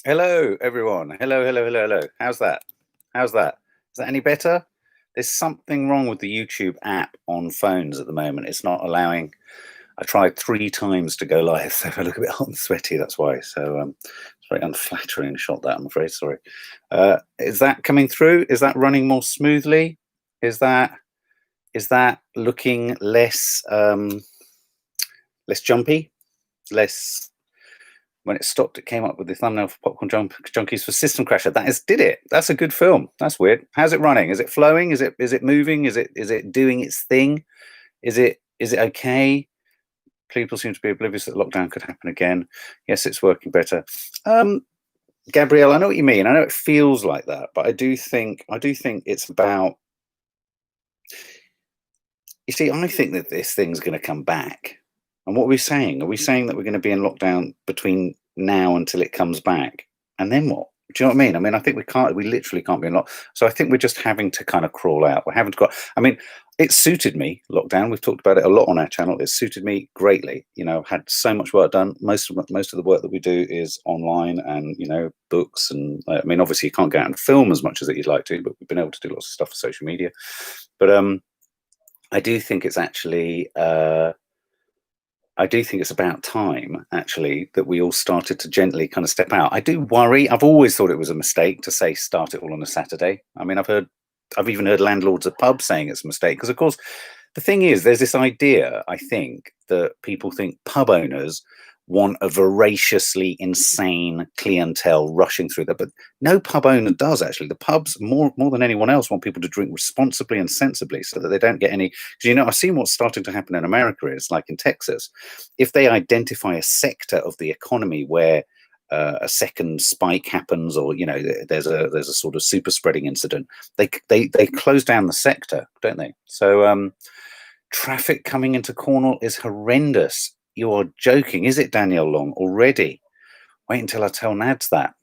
Hello, everyone. Hello, hello, hello, hello. How's that? How's that? Is that any better? There's something wrong with the YouTube app on phones at the moment. It's not allowing. I tried 3 times to go live, so if I look a bit hot and sweaty, that's why. So it's very unflattering shot that, I'm afraid. Sorry. Is that coming through? Is that running more smoothly? Is that looking less less jumpy? Less. When it stopped, it came up with the thumbnail for Popcorn Junkies for System Crasher. Did it. That's a good film. That's weird. How's it running? Is it flowing? Is it moving? Is it doing its thing? Is it okay? People seem to be oblivious that lockdown could happen again. Yes, it's working better. Gabrielle, I know what you mean. I know it feels like that, but I do think it's about. You see, I think that this thing's going to come back. And what are we saying? Are we saying that we're going to be in lockdown between now until it comes back? And then what? Do you know what I mean? I mean, I think we literally can't be in lockdown. So I think we're just having to kind of crawl out. We're having to go. I mean, it suited me, lockdown. We've talked about it a lot on our channel. It suited me greatly. You know, had so much work done. Most of the work that we do is online and, books. And I mean, obviously you can't go out and film as much as you'd like to, but we've been able to do lots of stuff for social media. But I do think it's actually, I do think it's about time, actually, that we all started to gently kind of step out. I do worry. I've always thought it was a mistake to say start it all on a Saturday. I mean, I've even heard landlords of pubs saying it's a mistake because, of course, the thing is, there's this idea, I think, that people think pub owners want a voraciously insane clientele rushing through there, but no pub owner does, actually. The pubs, more than anyone else, want people to drink responsibly and sensibly so that they don't get any. Because, I've seen what's starting to happen in America is, like in Texas, if they identify a sector of the economy where a second spike happens, or there's a sort of super spreading incident, they close down the sector, don't they? So traffic coming into Cornwall is horrendous. You are joking, is it, Danielle Long? Already? Wait until I tell Nads that.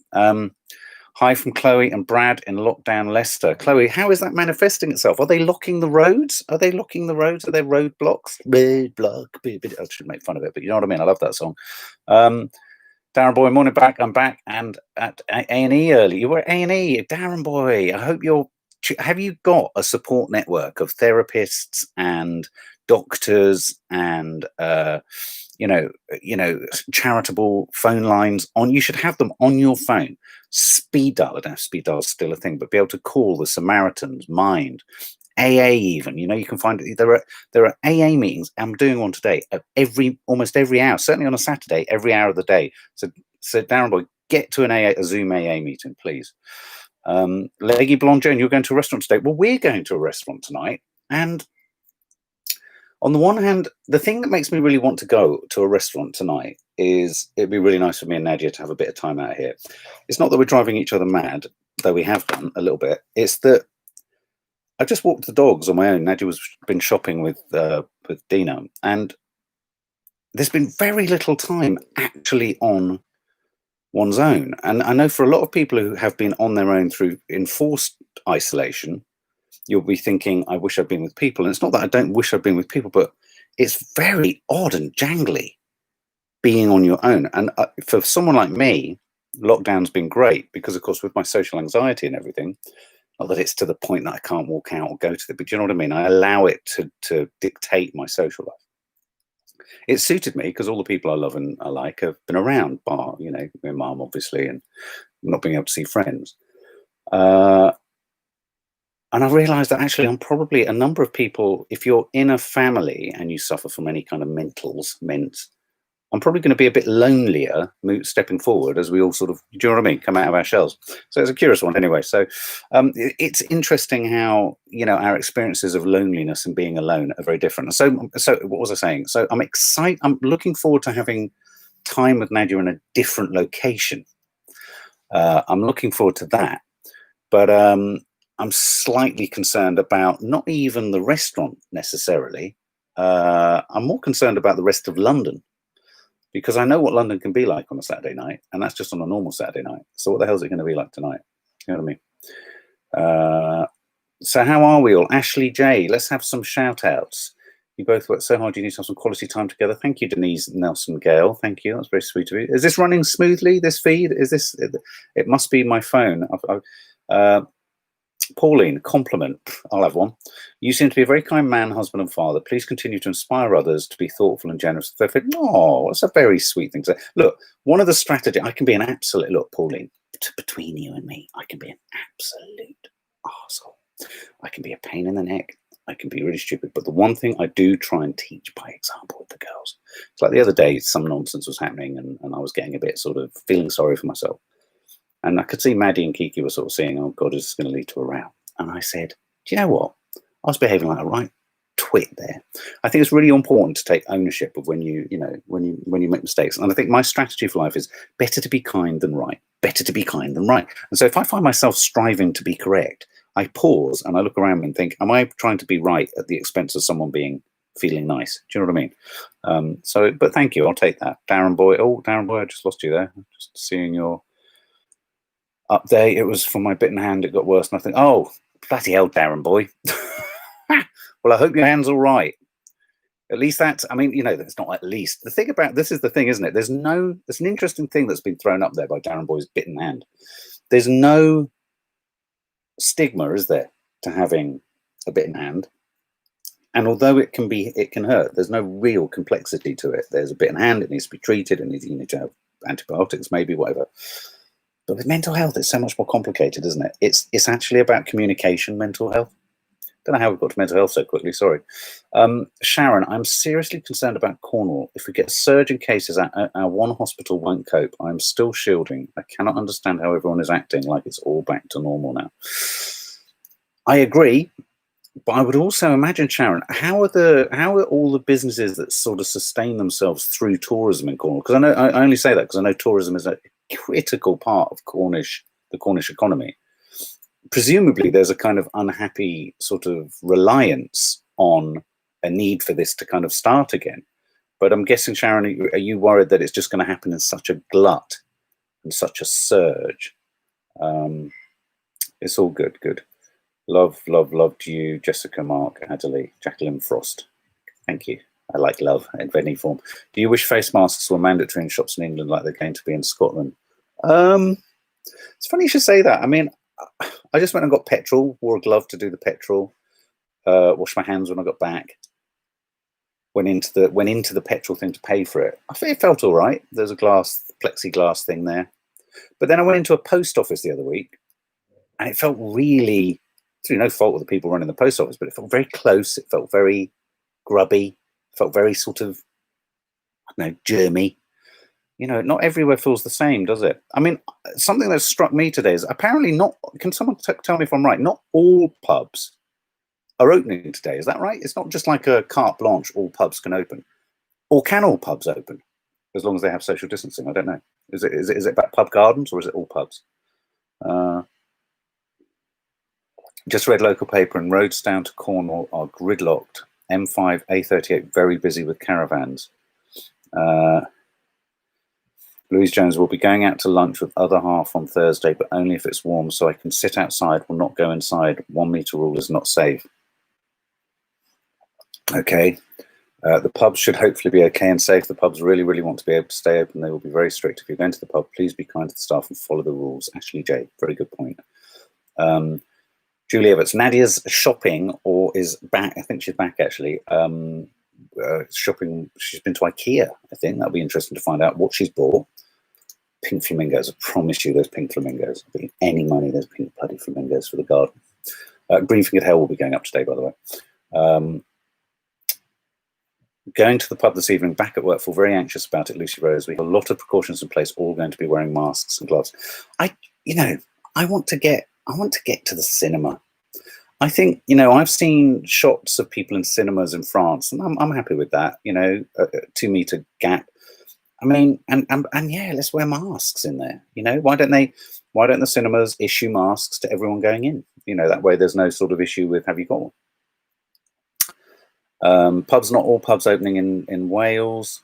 Hi from Chloe and Brad in lockdown Leicester. Chloe, how is that manifesting itself? Are they locking the roads? Are there roadblocks? Roadblock. I should make fun of it, but you know what I mean. I love that song. Darren Boy, morning back. I'm back and at A&E early. You were at A&E, Darren Boy. I hope have you got a support network of therapists and doctors and charitable phone lines on? You should have them on your phone. Speed dial. I don't know if speed dial is still a thing, but be able to call the Samaritans, Mind, AA even. You can find there are AA meetings. I'm doing one today at almost every hour, certainly on a Saturday, every hour of the day. So Darren Boy, get to a Zoom AA meeting, please. Leggy Blonde Joan, you're going to a restaurant today. Well, we're going to a restaurant tonight, and on the one hand, the thing that makes me really want to go to a restaurant tonight is it'd be really nice for me and Nadia to have a bit of time out here. It's not that we're driving each other mad, though we have done a little bit. It's that I just walked the dogs on my own. Nadia been shopping with Dina, and there's been very little time actually on one's own. And I know for a lot of people who have been on their own through enforced isolation, you'll be thinking, I wish I'd been with people. And it's not that I don't wish I'd been with people, but it's very odd and jangly being on your own. And for someone like me, lockdown's been great because, of course, with my social anxiety and everything, not that it's to the point that I can't walk out or go to but do you know what I mean? I allow it to dictate my social life. It suited me because all the people I love and I like have been around, bar, my mum, obviously, and not being able to see friends. And I realized that actually I'm probably a number of people, if you're in a family and you suffer from any kind of ments, I'm probably going to be a bit lonelier stepping forward as we all sort of, do you know what I mean, come out of our shells. So it's a curious one anyway. So it's interesting how, our experiences of loneliness and being alone are very different. So what was I saying? So I'm excited. I'm looking forward to having time with Nadia in a different location. I'm looking forward to that. But I'm slightly concerned about not even the restaurant necessarily. I'm more concerned about the rest of London, because I know what London can be like on a Saturday night, and that's just on a normal Saturday night. So what the hell is it going to be like tonight? You know what I mean? So how are we all? Ashley J, let's have some shout outs. You both work so hard. You need to have some quality time together. Thank you, Denise Nelson Gale. Thank you. That's very sweet of you. Is this running smoothly, this feed? Is this, it must be my phone. Pauline, compliment. I'll have one. You seem to be a very kind man, husband and father. Please continue to inspire others to be thoughtful and generous. Oh, that's a very sweet thing to say. Look, one of the strategies, I can be an absolute, look, Pauline, between you and me, I can be an absolute arsehole. I can be a pain in the neck. I can be really stupid. But the one thing I do try and teach by example with the girls, it's like the other day, some nonsense was happening and I was getting a bit sort of feeling sorry for myself. And I could see Maddie and Kiki were sort of saying, oh God, is this going to lead to a row? And I said, do you know what? I was behaving like a right twit there. I think it's really important to take ownership of when you make mistakes. And I think my strategy for life is better to be kind than right. Better to be kind than right. And so if I find myself striving to be correct, I pause and I look around and think, am I trying to be right at the expense of someone feeling nice? Do you know what I mean? But thank you. I'll take that. Darren Boy. Oh, Darren Boy, I just lost you there. Just seeing your update. It was from my bitten hand. It got worse. And I think, oh, bloody hell, Darren Boy. Well, I hope your hand's all right. At least that's, I mean, that's not at least. The thing about this is the thing, isn't it? There's an interesting thing that's been thrown up there by Darren Boy's bitten hand. There's no stigma, is there, to having a bitten hand? And although it can hurt, there's no real complexity to it. There's a bitten hand, it needs to be treated, and you need to have antibiotics, maybe, whatever. But with mental health, it's so much more complicated, isn't it? It's actually about communication, mental health. Don't know how we got to mental health so quickly, sorry. Sharon, I'm seriously concerned about Cornwall. If we get a surge in cases, our one hospital won't cope. I'm still shielding. I cannot understand how everyone is acting like it's all back to normal now. I agree, but I would also imagine, Sharon, how are all the businesses that sort of sustain themselves through tourism in Cornwall? Because I only say that because I know tourism is a critical part of the Cornish economy. Presumably there's a kind of unhappy sort of reliance on a need for this to kind of start again. But I'm guessing, Sharon, are you worried that it's just going to happen in such a glut and such a surge? It's all good. Love to you, Jessica, Mark, Adderley, Jacqueline Frost. Thank you. I like love in any form. Do you wish face masks were mandatory in shops in England like they're going to be in Scotland? It's funny you should say that. I mean, I just went and got petrol, wore a glove to do the petrol, washed my hands when I got back, went into the petrol thing to pay for it. I think it felt all right. There's a plexiglass thing there. But then I went into a post office the other week and it felt really, through no fault of the people running the post office, but it felt very close. It felt very grubby. It felt very sort of, I don't know, germy. Not everywhere feels the same, does it? I mean, something that struck me today is apparently not, can someone tell me if I'm right, not all pubs are opening today. Is that right? It's not just like a carte blanche, all pubs can open. Or can all pubs open? As long as they have social distancing, I don't know. Is it about pub gardens or is it all pubs? Just read local paper and roads down to Cornwall are gridlocked. M5, A38, very busy with caravans. Louise Jones will be going out to lunch with other half on Thursday, but only if it's warm, so I can sit outside, will not go inside. 1 meter rule is not safe. Okay. The pubs should hopefully be okay and safe. The pubs really, really want to be able to stay open. They will be very strict. If you're going to the pub, please be kind to the staff and follow the rules. Ashley J, very good point. Julie Everts, Nadia's shopping or is back. I think she's back actually. Shopping. She's been to IKEA. I think that'll be interesting to find out what she's bought. Pink flamingos. I promise you, those pink flamingos. I'll be any money. Those pink bloody flamingos for the garden. Green-fingered hare will be going up today, by the way. Going to the pub this evening. Back at work. Feel very anxious about it. Lucy Rose. We have a lot of precautions in place. All going to be wearing masks and gloves. I want to get to the cinema. I think, I've seen shots of people in cinemas in France, and I'm happy with that, a 2 meter gap. I mean, and yeah, let's wear masks in there. Why don't the cinemas issue masks to everyone going in? That way there's no sort of issue with, have you got one? Pubs, not all pubs opening in Wales.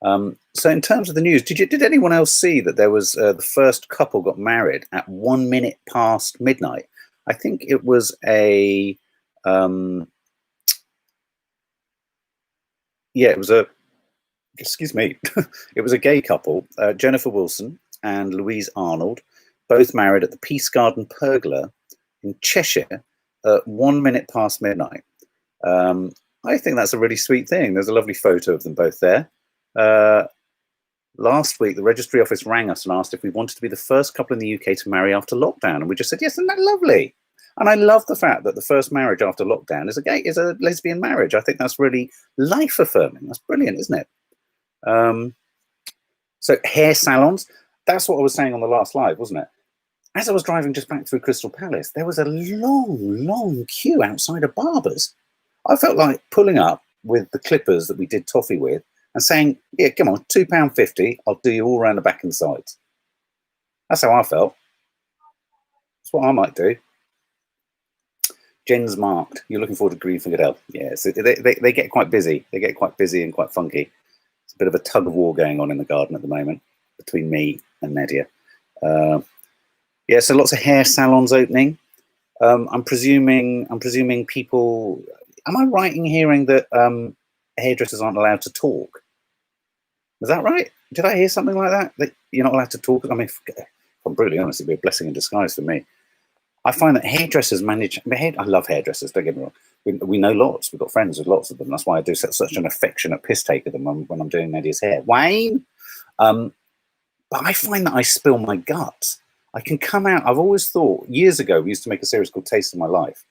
So in terms of the news, did anyone else see that there was the first couple got married at 1 minute past midnight? I think it was a yeah, it was a, excuse me, it was a gay couple, Jennifer Wilson and Louise Arnold, both married at the Peace Garden Pergola in Cheshire at 1 minute past midnight. I think that's a really sweet thing. There's a lovely photo of them both there. Last week, the registry office rang us and asked if we wanted to be the first couple in the UK to marry after lockdown, and we just said yes. Isn't that lovely? And I love the fact that the first marriage after lockdown is a lesbian marriage. I think that's really life affirming. That's brilliant, isn't it? So hair salons. That's what I was saying on the last live, wasn't it? As I was driving just back through Crystal Palace, there was a long queue outside of barbers. I felt like pulling up with the clippers that we did toffee with and saying, yeah, come on, £2.50, I'll do you all around the back and sides. That's how I felt. That's what I might do. Jen's marked. You're looking forward to Green Fingered Elf. Yes, they get quite busy. They get quite busy and quite funky. It's a bit of a tug of war going on in the garden at the moment between me and Nadia. Yeah, so lots of hair salons opening. I'm presuming people. Am I right in hearing that hairdressers aren't allowed to talk? Is that right? Did I hear something like that? That you're not allowed to talk? I mean, if I'm brutally honest, it'd be a blessing in disguise for me. I find that hairdressers manage. I love hairdressers. Don't get me wrong. We know lots. We've got friends with lots of them. That's why I do such an affectionate piss take of them when I'm doing Nadia's hair. Wayne. But I find that I spill my guts. I can come out. I've always thought, years ago, we used to make a series called Taste of My Life.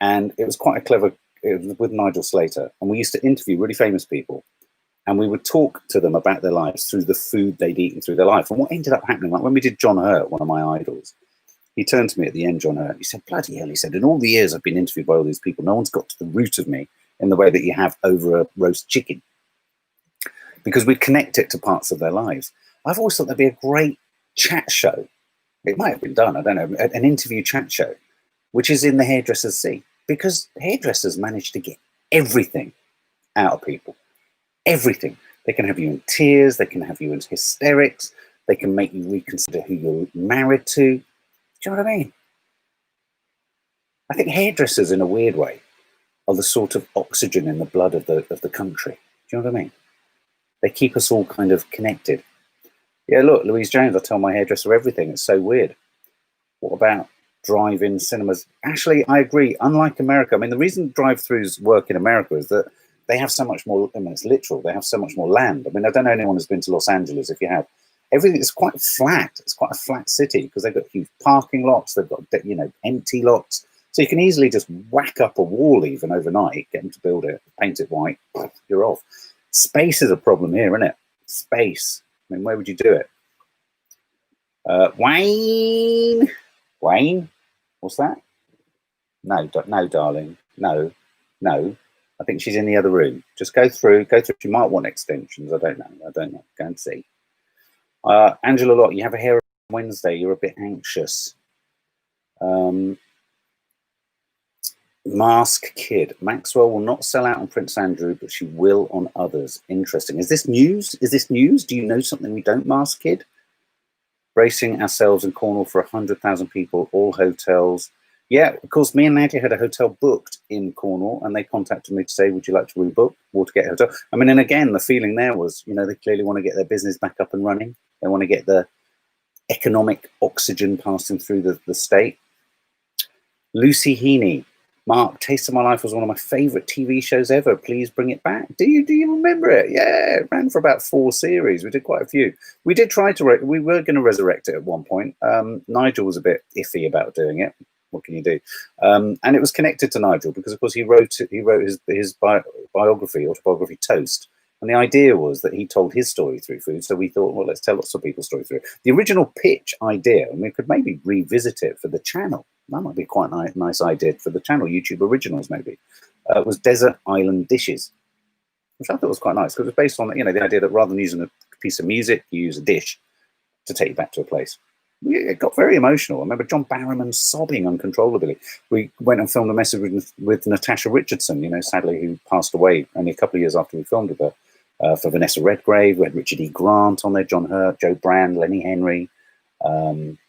And it was quite a clever, it was with Nigel Slater. And we used to interview really famous people. And we would talk to them about their lives through the food they'd eaten through their life. And what ended up happening, like when we did John Hurt, one of my idols, he turned to me at the end, John Hurt, he said, bloody hell, he said, in all the years I've been interviewed by all these people, no one's got to the root of me in the way that you have over a roast chicken. Because we connect it to parts of their lives. I've always thought that'd be a great chat show. It might have been done, I don't know, an interview chat show, which is in the hairdresser's seat. Because hairdressers manage to get everything out of people. Everything. They can have you in tears, they can have you in hysterics, they can make you reconsider who you're married to. Do you know what I mean? I think hairdressers, in a weird way, are the sort of oxygen in the blood of the country. Do you know what I mean? They keep us all kind of connected. Yeah, look, Louise Jones, I tell my hairdresser everything. It's so weird. What about drive-in cinemas? Actually, I agree. Unlike America, I mean, the reason drive-thrus work in America is that they have so much more, I mean, it's literal, they have so much more land. I mean, I don't know anyone who's been to Los Angeles. If you have, everything is quite flat. It's quite a flat city because they've got huge parking lots. They've got, you know, empty lots. So you can easily just whack up a wall even overnight, get them to build it, paint it white, you're off. Space is a problem here, isn't it? Space. I mean, where would you do it? Wayne? Wayne? What's that? No, no, darling. No, no. I think she's in the other room. Just go through. She might want extensions. I don't know. Go and see. Angela Lott, you have a hair on Wednesday. You're a bit anxious. Mask Kid. Maxwell will not sell out on Prince Andrew, but she will on others. Interesting. Is this news? Is this news? Do you know something we don't, Mask Kid? Bracing ourselves in Cornwall for 100,000 people, all hotels. Yeah, of course, me and Nadia had a hotel booked in Cornwall, and they contacted me to say, would you like to rebook Watergate Hotel? I mean, and again, the feeling there was, you know, they clearly want to get their business back up and running. They want to get the economic oxygen passing through the state. Lucy Heaney. Mark, Taste of My Life was one of my favourite TV shows ever. Please bring it back. Do you remember it? Yeah, it ran for about 4 series. We did quite a few. We did try to, we were going to resurrect it at one point. Nigel was a bit iffy about doing it. What can you do? And it was connected to Nigel because, of course, he wrote his autobiography, Toast. And the idea was that he told his story through food. So we thought, well, let's tell lots of people's story through it. The original pitch idea, and we could maybe revisit it for the channel. That might be quite a nice idea for the channel, YouTube Originals maybe, was Desert Island Dishes, which I thought was quite nice because it was based on, you know, the idea that rather than using a piece of music, you use a dish to take you back to a place. It got very emotional. I remember John Barrowman sobbing uncontrollably. We went and filmed a message with Natasha Richardson, you know, sadly, who passed away only a couple of years after we filmed with her, for Vanessa Redgrave. We had Richard E. Grant on there, John Hurt, Joe Brand, Lenny Henry,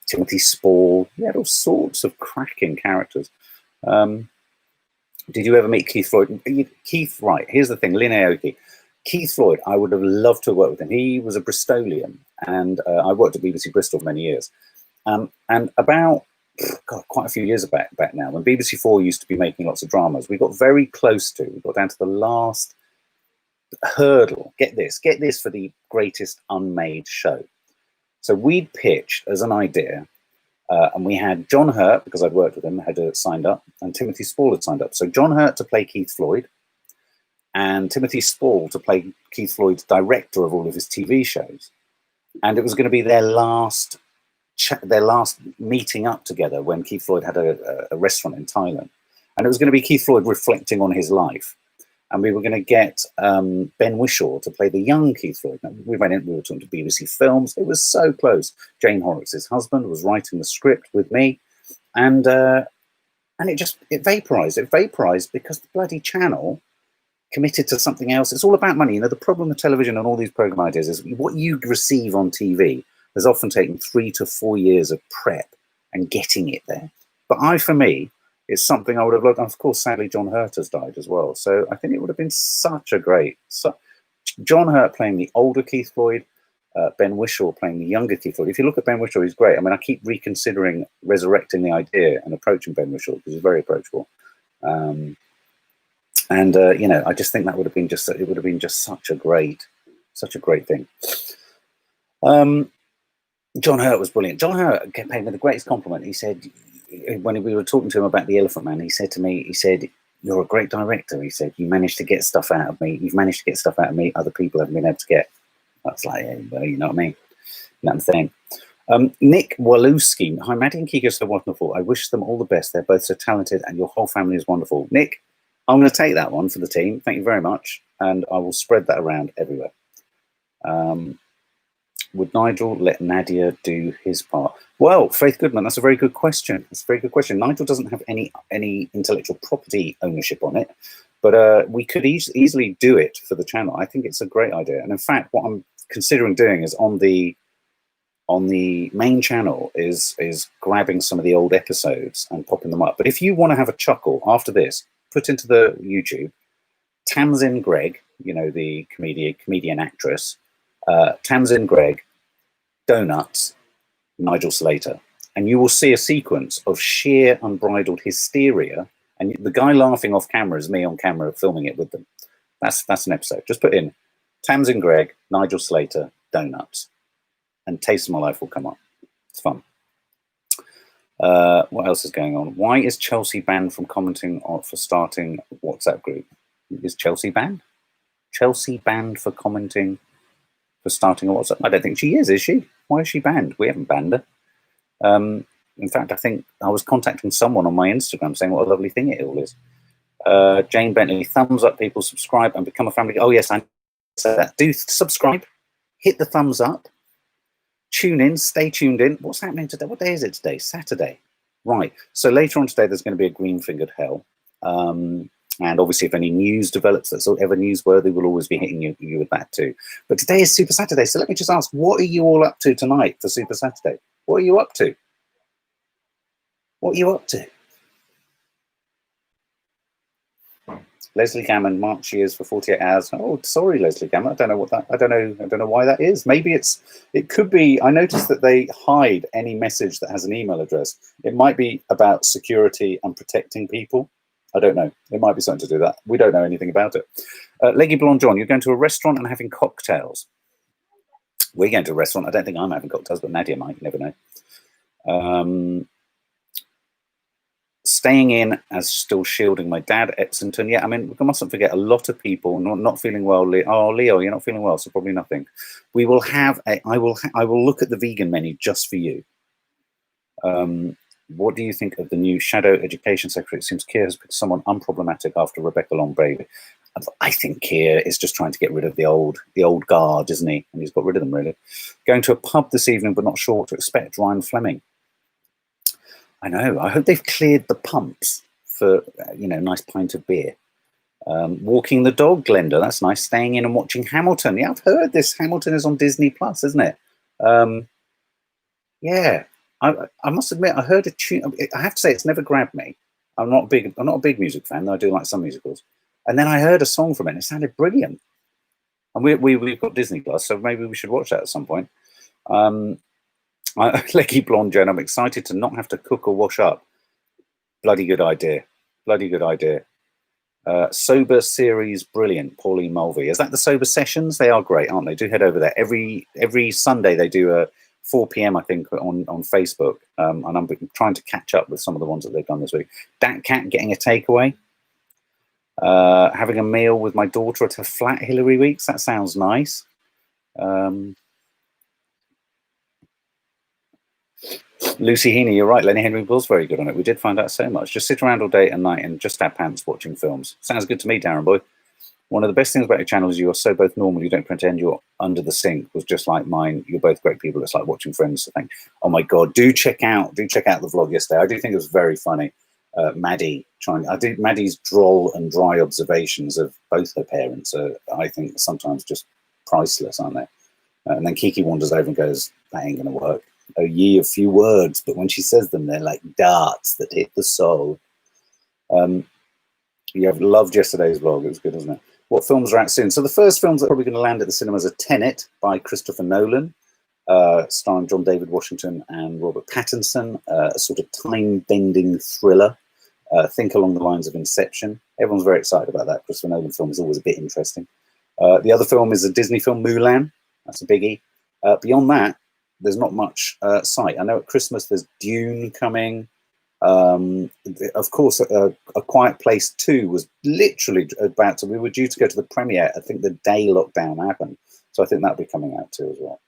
Timothy Spall. We had all sorts of cracking characters. Did you ever meet Keith Floyd? Keith, right, here's the thing, Lynn Aoki. Keith Floyd, I would have loved to have worked with him. He was a Bristolian, and I worked at BBC Bristol for many years. And about, God, quite a few years back now, when BBC Four used to be making lots of dramas, we got very close to, we got down to the last hurdle. Get this for the greatest unmade show. So we'd pitched as an idea, and we had John Hurt, because I'd worked with him, had signed up, and Timothy Spall had signed up. So John Hurt to play Keith Floyd, and Timothy Spall to play Keith Floyd's director of all of his TV shows. And it was going to be their last meeting up together when Keith Floyd had a restaurant in Thailand. And it was going to be Keith Floyd reflecting on his life. And we were going to get Ben Whishaw to play the young Keith Floyd. Now, we were talking to BBC Films. It was so close. Jane Horrocks' husband was writing the script with me. And it vaporized. It vaporized because the bloody channel committed to something else. It's all about money. You know, the problem with television and all these program ideas is what you receive on TV has often taken 3 to 4 years of prep and getting it there. But for me, it's something I would have loved. And of course, sadly, John Hurt has died as well. So I think it would have been such a great, John Hurt playing the older Keith Floyd, Ben Whishaw playing the younger Keith Floyd. If you look at Ben Whishaw, he's great. I mean, I keep reconsidering resurrecting the idea and approaching Ben Whishaw because he's very approachable. You know, I just think that would have been just such a great thing. John Hurt was brilliant. John Hurt paid me the greatest compliment. He said, when we were talking to him about The Elephant Man, he said to me, "You're a great director." He said, "You managed to get stuff out of me. You've managed to get stuff out of me other people haven't been able to get." I was like, "Hey, well, you know what I mean?" You know what I'm saying? Nick Walewski. Hi, Maddie and Kiko, so wonderful. I wish them all the best. They're both so talented and your whole family is wonderful. Nick, I'm going to take that one for the team. Thank you very much. And I will spread that around everywhere. Would Nigel let Nadia do his part? Well, Faith Goodman, that's a very good question. That's a very good question. Nigel doesn't have any intellectual property ownership on it, but we could easily do it for the channel. I think it's a great idea. And in fact, what I'm considering doing is on the main channel is grabbing some of the old episodes and popping them up. But if you want to have a chuckle after this, put into the YouTube, Tamsin Greig, you know, the comedian actress, Tamsin Greig, Donuts, Nigel Slater, and you will see a sequence of sheer unbridled hysteria, and the guy laughing off camera is me on camera filming it with them. That's an episode. Just put in Tamsin Greig, Nigel Slater, Donuts, and Taste of My Life will come up. It's fun. What else is going on? Why is Chelsea banned from commenting for starting WhatsApp group? Is Chelsea banned? Chelsea banned for commenting for starting a WhatsApp? I don't think she is she? Why is she banned? We haven't banned her. In fact, I think I was contacting someone on my Instagram saying what a lovely thing it all is. Jane Bentley, thumbs up, people, subscribe and become a family. Oh yes, I said that. Do subscribe, hit the thumbs up, tune in, stay tuned in. What's happening today? What day is it today? Saturday. Right. So later on today, there's going to be a green-fingered hell. And obviously, if any news develops that's ever newsworthy, we'll always be hitting you with that too. But today is Super Saturday. So let me just ask, what are you all up to tonight for Super Saturday? What are you up to? What are you up to? Leslie Gammon, marked she is for 48 hours. Oh, sorry, Leslie Gammon. I don't know why that is. Maybe it could be. I noticed that they hide any message that has an email address. It might be about security and protecting people. I don't know. It might be something to do with that. We don't know anything about it. Leggy Blonde John, you're going to a restaurant and having cocktails. We're going to a restaurant. I don't think I'm having cocktails, but Nadia might. You never know. Staying in as still shielding my dad, Exington. Yeah, I mean, we mustn't forget a lot of people not feeling well. Oh, Leo, you're not feeling well, so probably nothing. We will have I will look at the vegan menu just for you. What do you think of the new shadow education secretary? It seems Keir has picked someone unproblematic after Rebecca Long-Bailey. I think Keir is just trying to get rid of the old guard, isn't he? And he's got rid of them, really. Going to a pub this evening, but not sure what to expect. Ryan Fleming. I know. I hope they've cleared the pumps for, you know, a nice pint of beer. Walking the dog, Glenda. That's nice. Staying in and watching Hamilton. Yeah, I've heard this. Hamilton is on Disney Plus, isn't it? Yeah. I must admit, I heard a tune. I have to say, it's never grabbed me. I'm not a big music fan, though I do like some musicals. And then I heard a song from it, and it sounded brilliant. And we've got Disney Plus, so maybe we should watch that at some point. Leggy Blonde Jen, I'm excited to not have to cook or wash up. Bloody good idea. Bloody good idea. Sober series, brilliant. Pauline Mulvey. Is that the Sober Sessions? They are great, aren't they? Do head over there. Every Sunday they do a 4 p.m. I think on Facebook, and I'm trying to catch up with some of the ones that they've done this week. Dat Cat getting a takeaway. Having a meal with my daughter at her flat, Hillary Weeks. That sounds nice. Lucy Heaney, you're right. Lenny Henry was very good on it. We did find out so much. Just sit around all day and night and just have pants watching films. Sounds good to me, Darren boy. One of the best things about your channel is you are so both normal. You don't pretend you're under the sink. Was just like mine. You're both great people. It's like watching Friends. So oh my God, do check out the vlog yesterday. I do think it was very funny. Maddie Maddie's droll and dry observations of both her parents are, I think, sometimes just priceless, aren't they? And then Kiki wanders over and goes, "That ain't gonna work. Oh, ye of few words," but when she says them, they're like darts that hit the soul. You have loved yesterday's vlog. It was good, wasn't it? What films are out soon? So the first films that are probably going to land at the cinemas are Tenet by Christopher Nolan, starring John David Washington and Robert Pattinson, a sort of time-bending thriller. Think along the lines of Inception. Everyone's very excited about that. Christopher Nolan film is always a bit interesting. The other film is a Disney film, Mulan. That's a biggie. Beyond that, there's not much sight. I know at Christmas there's Dune coming. Of course, A Quiet Place 2 was literally about to, we were due to go to the premiere, I think the day lockdown happened. So I think that'll be coming out too as well.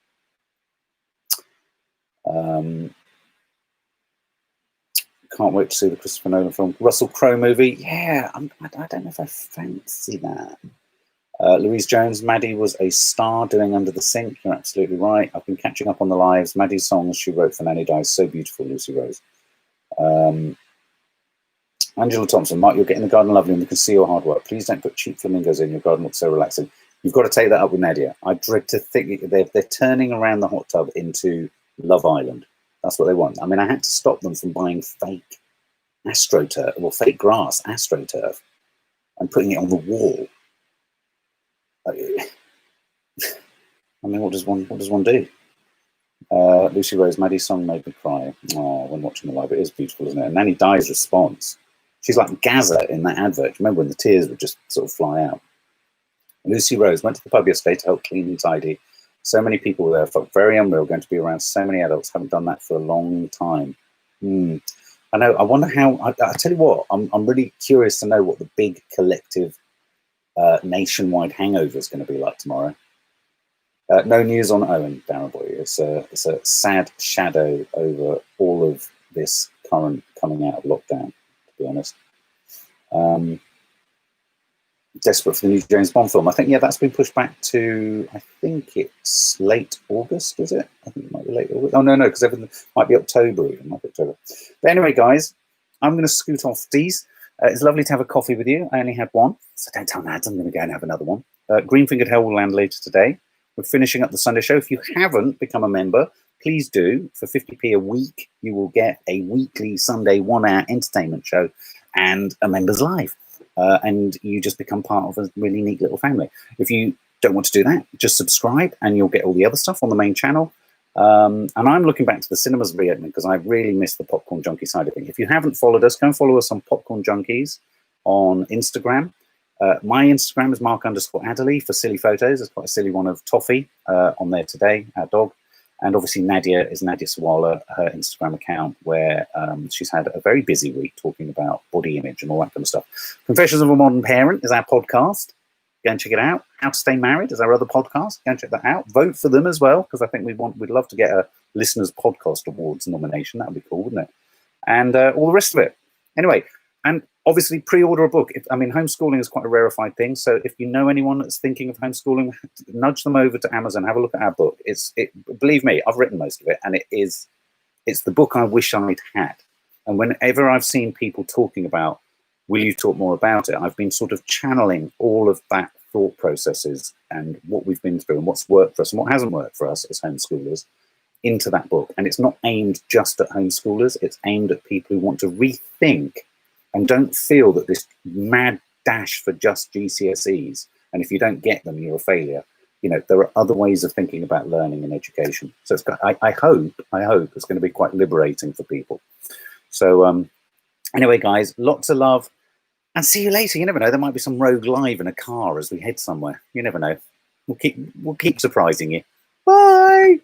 Can't wait to see the Christopher Nolan film. Russell Crowe movie. Yeah, I don't know if I fancy that. Louise Jones, Maddie was a star doing Under the Sink. You're absolutely right. I've been catching up on the lives. Maddie's songs she wrote for Nanny Dies. So beautiful, Lucy Rose. Angela Thompson, Mark, you're getting the garden lovely and we can see your hard work. Please don't put cheap flamingos in. Your garden looks so relaxing. You've got to take that up with Nadia. I dread to think they're turning around the hot tub into Love Island. That's what they want. I mean, I had to stop them from buying fake astroturf, or fake grass astroturf, and putting it on the wall. I mean, what does one do? Lucy Rose, Maddie's song made me cry. Oh, when watching the live, it is beautiful, isn't it? And Nanny Dies response. She's like Gaza in that advert. Remember when the tears would just sort of fly out? Lucy Rose went to the pub yesterday to help clean and tidy. So many people were there. Felt very unreal going to be around so many adults. Haven't done that for a long time. I know. I wonder how. I tell you what. I'm really curious to know what the big collective nationwide hangover is going to be like tomorrow. No news on Owen, Darren boy. It's a sad shadow over all of this current coming out of lockdown, to be honest. Desperate for the new James Bond film. I think, yeah, that's been pushed back to, I think it's late August, is it? I think it might be late August. Oh, no, because everything might be October even, might be October. But anyway, guys, I'm going to scoot off these. It's lovely to have a coffee with you. I only had one, so don't tell Nads I'm going to go and have another one. Green Fingered Hell will land later today. We're finishing up the Sunday show. If you haven't become a member, please do. For 50p a week, you will get a weekly Sunday 1-hour entertainment show and a members live. And you just become part of a really neat little family. If you don't want to do that, just subscribe and you'll get all the other stuff on the main channel. And I'm looking back to the cinemas reopening because I really missed the Popcorn Junkie side of things. If you haven't followed us, go and follow us on Popcorn Junkies on Instagram. My Instagram is Mark_Adderley for silly photos. There's quite a silly one of Toffee on there today, our dog. And obviously Nadia is Nadia Sawalha, her Instagram account, where she's had a very busy week talking about body image and all that kind of stuff. Confessions of a Modern Parent is our podcast. Go and check it out. How to Stay Married is our other podcast. Go and check that out. Vote for them as well, because I think we'd love to get a Listeners Podcast Awards nomination. That would be cool, wouldn't it? And all the rest of it. Anyway, and obviously pre-order a book. I mean, homeschooling is quite a rarefied thing. So if you know anyone that's thinking of homeschooling, nudge them over to Amazon. Have a look at our book. Believe me, I've written most of it, and it's the book I wish I'd had. And whenever I've seen people talking about, will you talk more about it? I've been sort of channeling all of that thought processes and what we've been through and what's worked for us and what hasn't worked for us as homeschoolers into that book. And it's not aimed just at homeschoolers. It's aimed at people who want to rethink and don't feel that this mad dash for just GCSEs, and if you don't get them, you're a failure, you know, there are other ways of thinking about learning and education. So it's, I hope it's going to be quite liberating for people. So anyway, guys, lots of love, and see you later. You never know, there might be some rogue live in a car as we head somewhere. You never know. We'll keep surprising you. Bye.